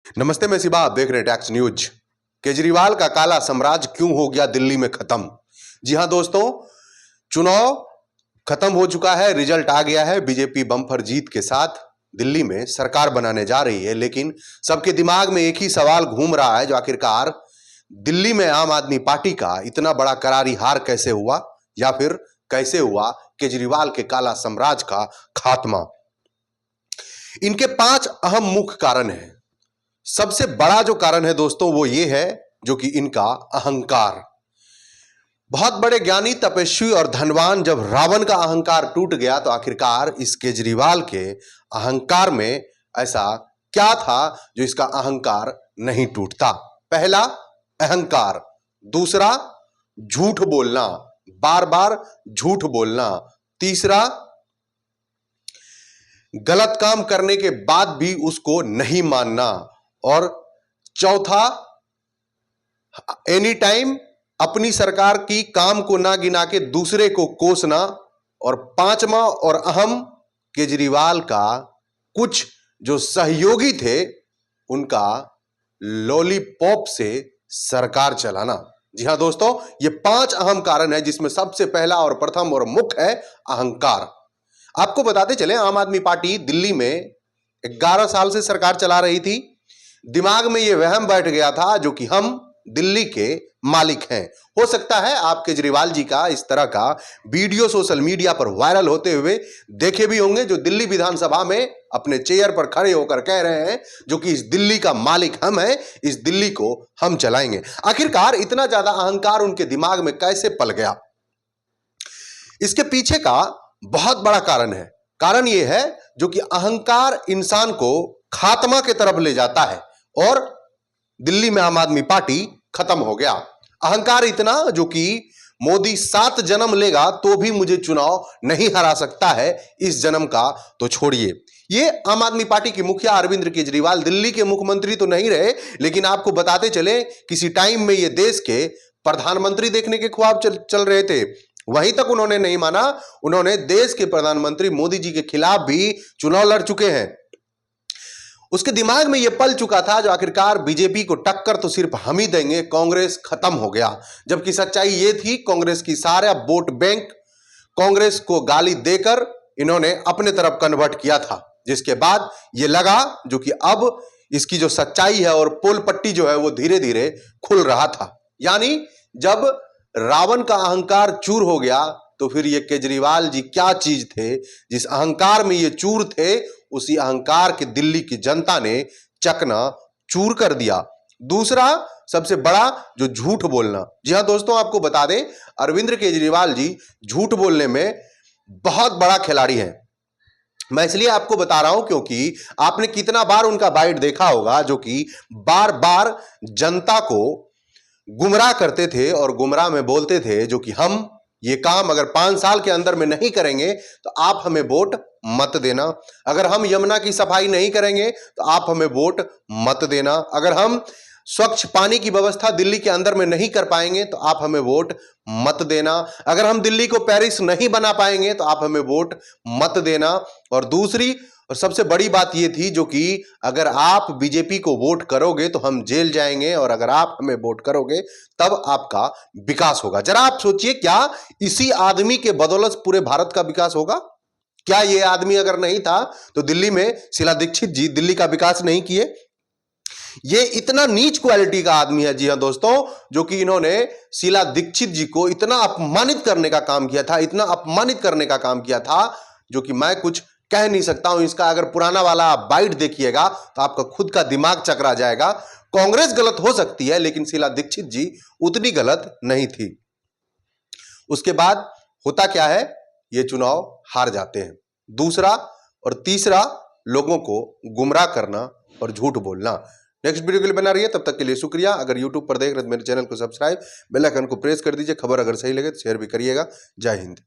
नमस्ते, मैं सिबा, आप देख रहे हैं टैक्स न्यूज। केजरीवाल का काला साम्राज्य क्यों हो गया दिल्ली में खत्म। जी हां दोस्तों, चुनाव खत्म हो चुका है, रिजल्ट आ गया है। बीजेपी बम्पर जीत के साथ दिल्ली में सरकार बनाने जा रही है, लेकिन सबके दिमाग में एक ही सवाल घूम रहा है, जो आखिरकार दिल्ली में आम आदमी पार्टी का इतना बड़ा करारी हार कैसे हुआ, या फिर कैसे हुआ केजरीवाल के काला साम्राज्य का खात्मा। इनके 5 अहम मुख्य कारण हैं। सबसे बड़ा जो कारण है दोस्तों, वो ये है जो कि इनका अहंकार। बहुत बड़े ज्ञानी, तपस्वी और धनवान जब रावण का अहंकार टूट गया, तो आखिरकार इस केजरीवाल के अहंकार में ऐसा क्या था जो इसका अहंकार नहीं टूटता। पहला, अहंकार। दूसरा, झूठ बोलना, बार बार झूठ बोलना। तीसरा, गलत काम करने के बाद भी उसको नहीं मानना। और चौथा, एनी टाइम अपनी सरकार की काम को ना गिना के दूसरे को कोसना। और पांचवा और अहम, केजरीवाल का कुछ जो सहयोगी थे उनका लॉलीपॉप से सरकार चलाना। जी हां दोस्तों, ये 5 अहम कारण है, जिसमें सबसे पहला और प्रथम और मुख्य है अहंकार। आपको बताते चले, आम आदमी पार्टी दिल्ली में 11 साल से सरकार चला रही थी। दिमाग में यह वहम बैठ गया था जो कि हम दिल्ली के मालिक हैं। हो सकता है आप केजरीवाल जी का इस तरह का वीडियो सोशल मीडिया पर वायरल होते हुए देखे भी होंगे, जो दिल्ली विधानसभा में अपने चेयर पर खड़े होकर कह रहे हैं जो कि इस दिल्ली का मालिक हम हैं, इस दिल्ली को हम चलाएंगे। आखिरकार इतना ज्यादा अहंकार उनके दिमाग में कैसे पल गया? इसके पीछे का बहुत बड़ा कारण है। कारण यह है जो कि अहंकार इंसान को खात्मा की तरफ ले जाता है, और दिल्ली में आम आदमी पार्टी खत्म हो गया। अहंकार इतना जो कि मोदी 7 जन्म लेगा तो भी मुझे चुनाव नहीं हरा सकता है, इस जन्म का तो छोड़िए। ये आम आदमी पार्टी के मुखिया अरविंद केजरीवाल दिल्ली के मुख्यमंत्री तो नहीं रहे, लेकिन आपको बताते चले किसी टाइम में ये देश के प्रधानमंत्री देखने के ख्वाब चल रहे थे। वहीं तक उन्होंने नहीं माना, उन्होंने देश के प्रधानमंत्री मोदी जी के खिलाफ भी चुनाव लड़ चुके हैं। उसके दिमाग में यह पल चुका था जो आखिरकार बीजेपी को टक्कर तो सिर्फ हम ही देंगे, कांग्रेस खत्म हो गया। जबकि सच्चाई यह थी, कांग्रेस की सारा वोट बैंक कांग्रेस को गाली देकर इन्होंने अपने तरफ कन्वर्ट किया था। जिसके बाद यह लगा जो कि अब इसकी जो सच्चाई है और पोल पट्टी जो है वो धीरे धीरे खुल रहा था। यानी जब रावण का अहंकार चूर हो गया, तो फिर ये केजरीवाल जी क्या चीज थे। जिस अहंकार में ये चूर थे, उसी अहंकार के दिल्ली की जनता ने चकना चूर कर दिया। दूसरा सबसे बड़ा, जो झूठ बोलना। जी हां दोस्तों, आपको बता दें, अरविंद केजरीवाल जी झूठ बोलने में बहुत बड़ा खिलाड़ी हैं। मैं इसलिए आपको बता रहा हूं क्योंकि आपने कितना बार उनका बाइट देखा होगा, जो कि बार बार जनता को गुमराह करते थे और गुमराह में बोलते थे जो कि हम ये काम अगर 5 साल के अंदर में नहीं करेंगे तो आप हमें वोट मत देना। अगर हम यमुना की सफाई नहीं करेंगे तो आप हमें वोट मत देना। अगर हम स्वच्छ पानी की व्यवस्था दिल्ली के अंदर में नहीं कर पाएंगे तो आप हमें वोट मत देना। अगर हम दिल्ली को पेरिस नहीं बना पाएंगे तो आप हमें वोट मत देना। और दूसरी और सबसे बड़ी बात यह थी जो कि अगर आप बीजेपी को वोट करोगे तो हम जेल जाएंगे, और अगर आप हमें वोट करोगे तब आपका विकास होगा। जरा आप सोचिए, क्या इसी आदमी के बदौलत पूरे भारत का विकास होगा? क्या यह आदमी अगर नहीं था तो दिल्ली में शीला दीक्षित जी दिल्ली का विकास नहीं किए? ये इतना नीच क्वालिटी का आदमी है, जी हां दोस्तों, जो कि इन्होंने शीला दीक्षित जी को इतना अपमानित करने का काम किया था, इतना अपमानित करने का काम किया था जो कि मैं कुछ कह नहीं सकता हूं। इसका अगर पुराना वाला आप बाइट देखिएगा तो आपका खुद का दिमाग चकरा जाएगा। कांग्रेस गलत हो सकती है, लेकिन शीला दीक्षित जी उतनी गलत नहीं थी। उसके बाद होता क्या है, ये चुनाव हार जाते हैं। दूसरा और तीसरा, लोगों को गुमराह करना और झूठ बोलना। नेक्स्ट वीडियो के लिए बना रहिए, तब तक के लिए शुक्रिया। अगर यूट्यूब पर देख रहे हैं तो मेरे चैनल को सब्सक्राइब, बेल आइकन को प्रेस कर दीजिए। खबर अगर सही लगे तो शेयर भी करिएगा। जय हिंद।